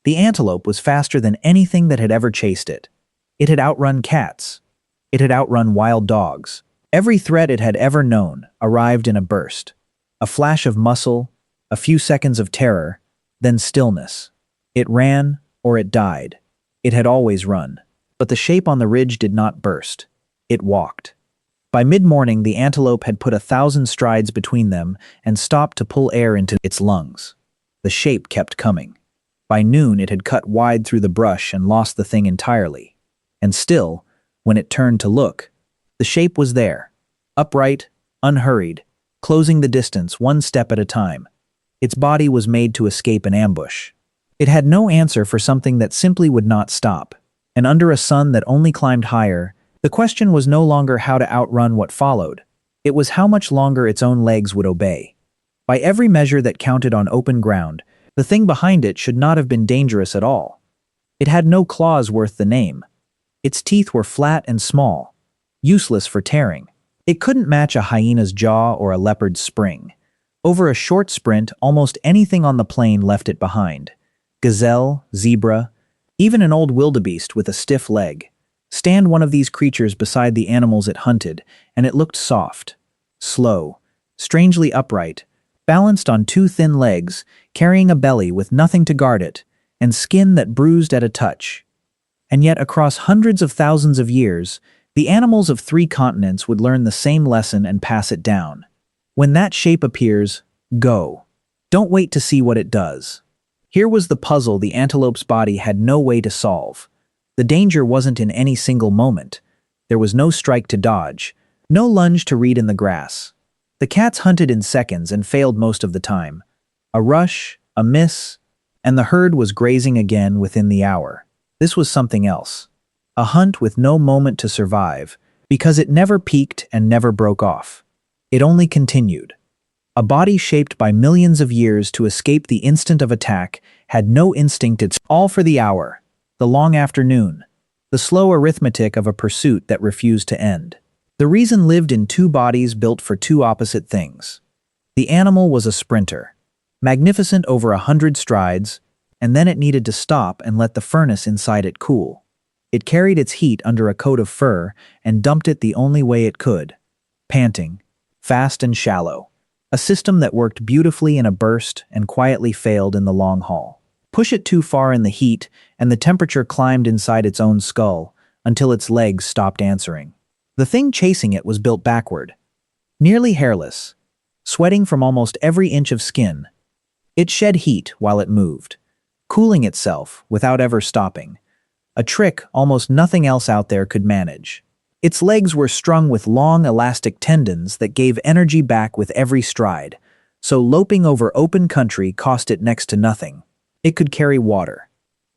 The antelope was faster than anything that had ever chased it. It had outrun cats. It had outrun wild dogs. Every threat it had ever known arrived in a burst. A flash of muscle, a few seconds of terror, then stillness. It ran, or it died. It had always run. But the shape on the ridge did not burst. It walked. By mid-morning, the antelope had put 1,000 strides between them and stopped to pull air into its lungs. The shape kept coming. By noon, it had cut wide through the brush and lost the thing entirely. And still, when it turned to look, the shape was there, upright, unhurried, closing the distance one step at a time. Its body was made to escape an ambush. It had no answer for something that simply would not stop. And under a sun that only climbed higher, the question was no longer how to outrun what followed. It was how much longer its own legs would obey. By every measure that counted on open ground, the thing behind it should not have been dangerous at all. It had no claws worth the name. Its teeth were flat and small, useless for tearing. It couldn't match a hyena's jaw or a leopard's spring. Over a short sprint, almost anything on the plain left it behind. Gazelle, zebra, even an old wildebeest with a stiff leg. Stand one of these creatures beside the animals it hunted, and it looked soft, slow, strangely upright, balanced on two thin legs, carrying a belly with nothing to guard it, and skin that bruised at a touch. And yet across hundreds of thousands of years, the animals of 3 continents would learn the same lesson and pass it down. When that shape appears, go. Don't wait to see what it does. Here was the puzzle the antelope's body had no way to solve. The danger wasn't in any single moment. There was no strike to dodge, no lunge to read in the grass. The cats hunted in seconds and failed most of the time. A rush, a miss, and the herd was grazing again within the hour. This was something else. A hunt with no moment to survive, because it never peaked and never broke off. It only continued. A body shaped by millions of years to escape the instant of attack had no instinct. It's all for the hour, the long afternoon, the slow arithmetic of a pursuit that refused to end. The reason lived in 2 bodies built for 2 opposite things. The animal was a sprinter, magnificent over 100 strides, and then it needed to stop and let the furnace inside it cool. It carried its heat under a coat of fur and dumped it the only way it could, panting, fast and shallow. A system that worked beautifully in a burst and quietly failed in the long haul. Push it too far in the heat, and the temperature climbed inside its own skull until its legs stopped answering. The thing chasing it was built backward, nearly hairless, sweating from almost every inch of skin. It shed heat while it moved, cooling itself without ever stopping, a trick almost nothing else out there could manage. Its legs were strung with long elastic tendons that gave energy back with every stride, so loping over open country cost it next to nothing. It could carry water,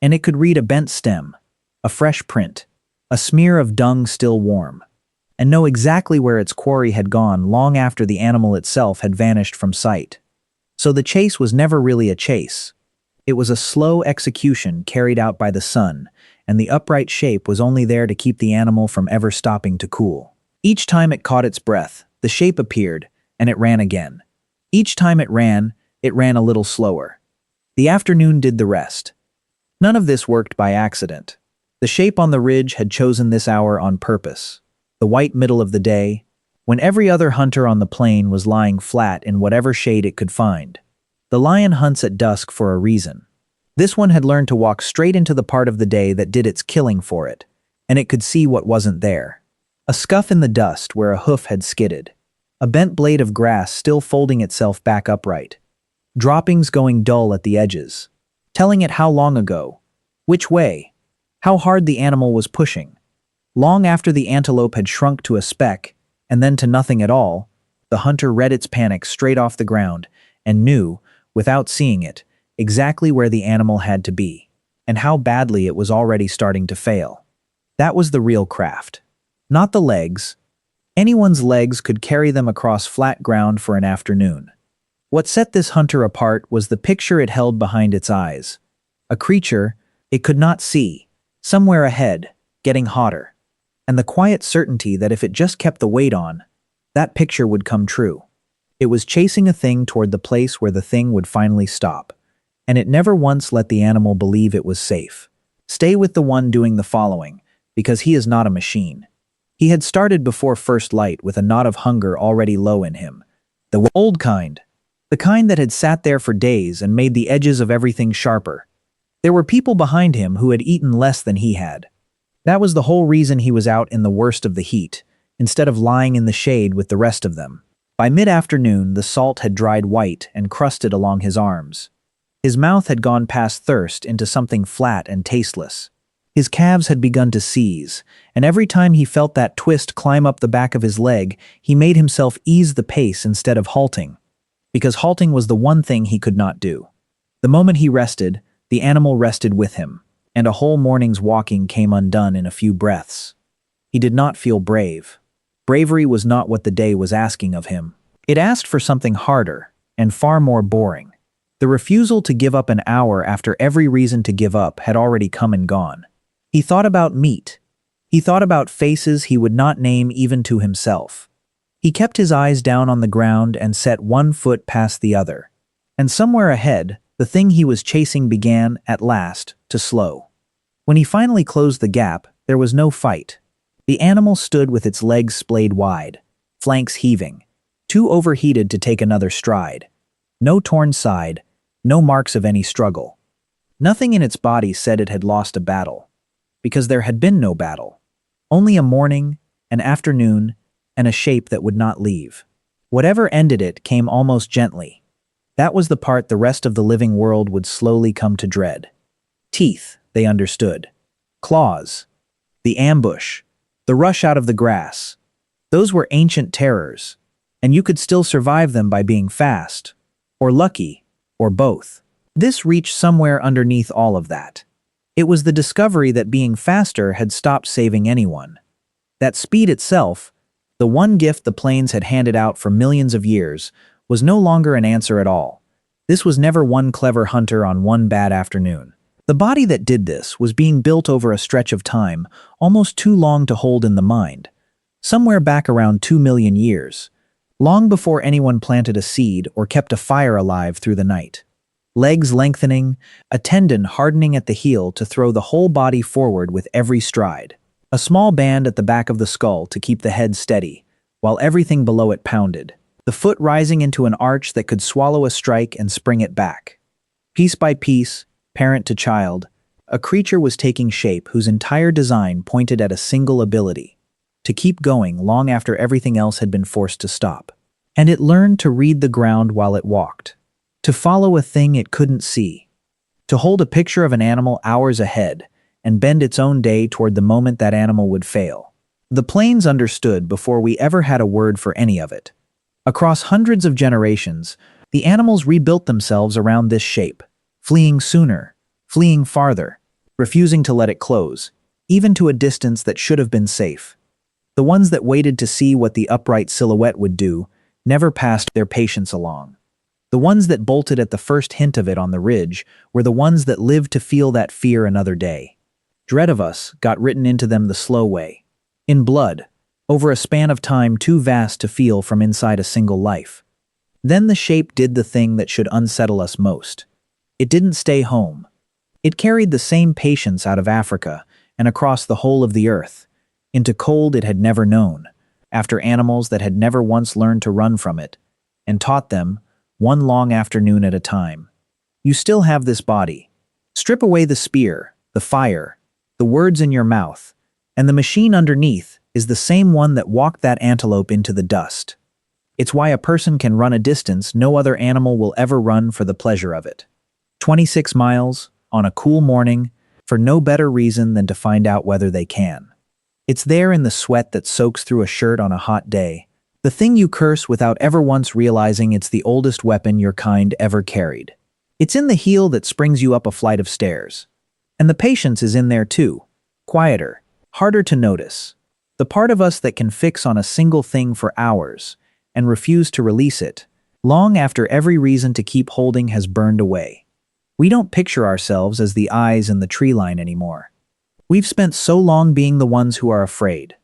and it could read a bent stem, a fresh print, a smear of dung still warm, and know exactly where its quarry had gone long after the animal itself had vanished from sight. So the chase was never really a chase. It was a slow execution carried out by the sun, and the upright shape was only there to keep the animal from ever stopping to cool. Each time it caught its breath, the shape appeared, and it ran again. Each time it ran a little slower. The afternoon did the rest. None of this worked by accident. The shape on the ridge had chosen this hour on purpose. The white middle of the day, when every other hunter on the plain was lying flat in whatever shade it could find. The lion hunts at dusk for a reason. This one had learned to walk straight into the part of the day that did its killing for it, and it could see what wasn't there. A scuff in the dust where a hoof had skidded. A bent blade of grass still folding itself back upright. Droppings going dull at the edges, telling it how long ago, which way, how hard the animal was pushing. Long after the antelope had shrunk to a speck, and then to nothing at all, the hunter read its panic straight off the ground and knew, without seeing it, exactly where the animal had to be, and how badly it was already starting to fail. That was the real craft. Not the legs. Anyone's legs could carry them across flat ground for an afternoon. What set this hunter apart was the picture it held behind its eyes. A creature it could not see, somewhere ahead, getting hotter. And the quiet certainty that if it just kept the weight on, that picture would come true. It was chasing a thing toward the place where the thing would finally stop. and it never once let the animal believe it was safe. Stay with the one doing the following, because he is not a machine. He had started before first light with a knot of hunger already low in him. The old kind. The kind that had sat there for days and made the edges of everything sharper. There were people behind him who had eaten less than he had. That was the whole reason he was out in the worst of the heat, instead of lying in the shade with the rest of them. By mid-afternoon, the salt had dried white and crusted along his arms. His mouth had gone past thirst into something flat and tasteless. His calves had begun to seize, and every time he felt that twist climb up the back of his leg, he made himself ease the pace instead of halting, because halting was the one thing he could not do. The moment he rested, the animal rested with him, and a whole morning's walking came undone in a few breaths. He did not feel brave. Bravery was not what the day was asking of him. It asked for something harder and far more boring. The refusal to give up an hour after every reason to give up had already come and gone. He thought about meat. He thought about faces he would not name even to himself. He kept his eyes down on the ground and set one foot past the other. And somewhere ahead, the thing he was chasing began, at last, to slow. When he finally closed the gap, there was no fight. The animal stood with its legs splayed wide, flanks heaving, too overheated to take another stride. No torn side, no marks of any struggle. Nothing in its body said it had lost a battle, because there had been no battle. Only a morning, an afternoon, and a shape that would not leave. Whatever ended it came almost gently. That was the part the rest of the living world would slowly come to dread. Teeth, they understood. Claws. The ambush. The rush out of the grass. Those were ancient terrors, and you could still survive them by being fast, or lucky, or both. This reached somewhere underneath all of that. It was the discovery that being faster had stopped saving anyone. That speed itself, the one gift the plains had handed out for millions of years, was no longer an answer at all. This was never one clever hunter on one bad afternoon. The body that did this was being built over a stretch of time almost too long to hold in the mind. Somewhere back around 2 million years. Long before anyone planted a seed or kept a fire alive through the night. Legs lengthening, a tendon hardening at the heel to throw the whole body forward with every stride. A small band at the back of the skull to keep the head steady, while everything below it pounded. The foot rising into an arch that could swallow a strike and spring it back. Piece by piece, parent to child, a creature was taking shape whose entire design pointed at a single ability: to keep going long after everything else had been forced to stop. And it learned to read the ground while it walked, to follow a thing it couldn't see, to hold a picture of an animal hours ahead and bend its own day toward the moment that animal would fail. The plains understood before we ever had a word for any of it. Across hundreds of generations, the animals rebuilt themselves around this shape, fleeing sooner, fleeing farther, refusing to let it close, even to a distance that should have been safe. The ones that waited to see what the upright silhouette would do never passed their patience along. The ones that bolted at the first hint of it on the ridge were the ones that lived to feel that fear another day. Dread of us got written into them the slow way, in blood, over a span of time too vast to feel from inside a single life. Then the shape did the thing that should unsettle us most. It didn't stay home. It carried the same patience out of Africa and across the whole of the earth, into cold it had never known, after animals that had never once learned to run from it, and taught them, one long afternoon at a time. You still have this body. Strip away the spear, the fire, the words in your mouth, and the machine underneath is the same one that walked that antelope into the dust. It's why a person can run a distance no other animal will ever run for the pleasure of it. 26 miles, on a cool morning, for no better reason than to find out whether they can. It's there in the sweat that soaks through a shirt on a hot day, the thing you curse without ever once realizing it's the oldest weapon your kind ever carried. It's in the heel that springs you up a flight of stairs. And the patience is in there too, quieter, harder to notice. The part of us that can fix on a single thing for hours and refuse to release it, long after every reason to keep holding has burned away. We don't picture ourselves as the eyes in the tree line anymore. We've spent so long being the ones who are afraid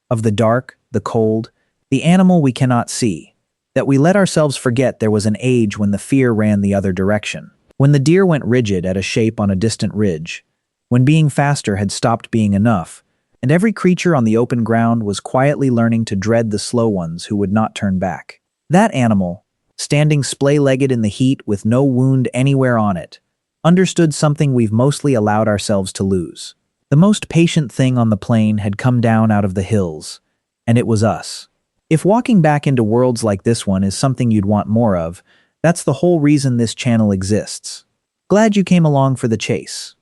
of the dark, the cold, the animal we cannot see, that we let ourselves forget there was an age when the fear ran the other direction. When the deer went rigid at a shape on a distant ridge, when being faster had stopped being enough, and every creature on the open ground was quietly learning to dread the slow ones who would not turn back. That animal, standing splay-legged in the heat with no wound anywhere on it, understood something we've mostly allowed ourselves to lose. The most patient thing on the plain had come down out of the hills, and it was us. If walking back into worlds like this one is something you'd want more of, that's the whole reason this channel exists. Glad you came along for the chase.